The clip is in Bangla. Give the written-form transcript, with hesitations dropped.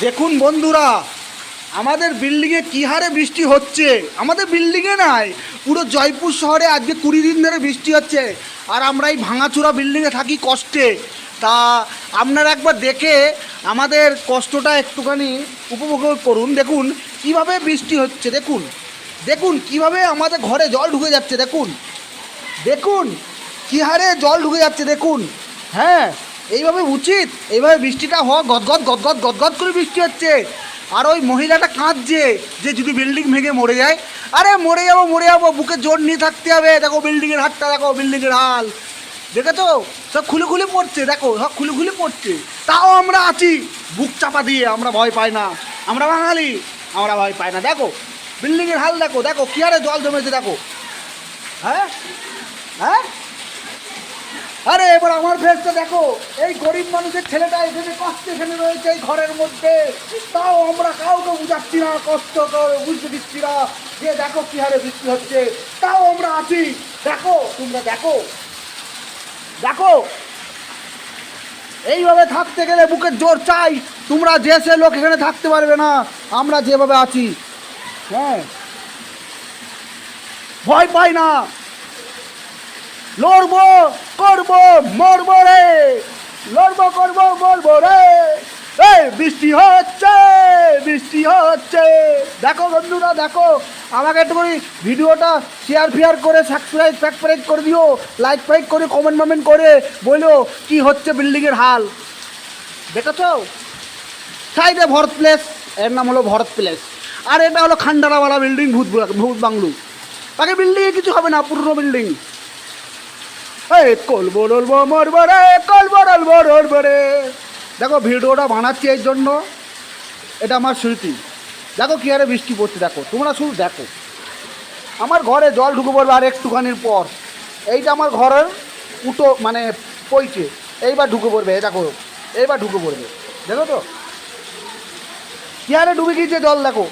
দেখুন বন্ধুরা, আমাদের বিল্ডিংয়ে কী হারে বৃষ্টি হচ্ছে। আমাদের বিল্ডিংয়ে নাই, পুরো জয়পুর শহরে আজকে 20 দিন ধরে বৃষ্টি হচ্ছে। আর আমরা এই ভাঙাচোরা বিল্ডিংয়ে থাকি কষ্টে। তা আপনারা একবার দেখে আমাদের কষ্টটা একটুখানি উপভোগ করুন। দেখুন কিভাবে বৃষ্টি হচ্ছে, দেখুন দেখুন কিভাবে আমাদের ঘরে জল ঢুকে যাচ্ছে। দেখুন দেখুন কী হারে জল ঢুকে যাচ্ছে দেখুন। হ্যাঁ, এইভাবে উচিত, এইভাবে বৃষ্টিটা হওয়া। গদগদ গদগদ গদগদ করে বৃষ্টি হচ্ছে। আর ওই মহিলাটা কাঁদছে যে যদি বিল্ডিং ভেঙে মরে যায়। আরে মরে যাবো, বুকে জোর নিয়ে থাকতে হবে। দেখো বিল্ডিংয়ের হাতটা, দেখো বিল্ডিংয়ের হাল দেখেছো, সব খুলে খুলে পড়ছে। দেখো সব খুলে খুলে পড়ছে, তাও আমরা আছি বুক চাপা দিয়ে। আমরা ভয় পাই না, আমরা বাঙালি, আমরা ভয় পাই না। দেখো বিল্ডিংয়ের হাল, দেখো দেখো কী হারে জল জমেছে দেখো। হ্যাঁ হ্যাঁ, আরে এবার আমার ফেসটা দেখো। এই গরিব মানুষের ছেলেটা এখানে কষ্টে এখানে রয়েছে এই ঘরের মধ্যে, তাও আমরা কাউকে বুঝাচ্ছি না, কষ্ট বুঝতে দিচ্ছি না যে দেখো কি হারে বৃষ্টি হচ্ছে, তাও আমরা আছি। দেখো তোমরা দেখো দেখো, এইভাবে থাকতে গেলে বুকের জোর চাই। তোমরা যে সে লোক এখানে থাকতে পারবে না, আমরা যেভাবে আছি। হ্যাঁ, ভয় পাই না, লড়বো করবো মরবো রে, লড়বো করবো মরবো রে। এই বৃষ্টি হচ্ছে, বৃষ্টি হচ্ছে। দেখো বন্ধুরা দেখো, আমাকে একটু করে ভিডিওটা শেয়ার ফেয়ার করে সাবস্ক্রাইব করে দিও, লাইক ফাইক করে কমেন্ট করে বলো কি হচ্ছে বিল্ডিংয়ের হাল। দেখেছো, সাইডে ভরত প্লেস, এর নাম হলো ভরত প্লেস। আর এটা হলো খান্ডারাওয়ালা বিল্ডিং, ভূত বাংলু। তাকে বিল্ডিংয়ে কিছু হবে না, পুরনো বিল্ডিং। এই কলবো রলবো মরবো রে, কলবো রলবো রলবো রে। দেখো ভিডিওটা বানাচ্ছি এই জন্য, এটা আমার স্মৃতি। দেখো কী হারে বৃষ্টি পড়ছে, দেখো তোমরা শুধু দেখো। আমার ঘরে জল ঢুকে পড়বে আর একটুখানির পর। এইটা আমার ঘরের উটো মানে পইছে, এইবার ঢুকে পড়বে। দেখো এইবার ঢুকে পড়বে, দেখো তো কী হারে ডুবে গিয়েছে জল, দেখো।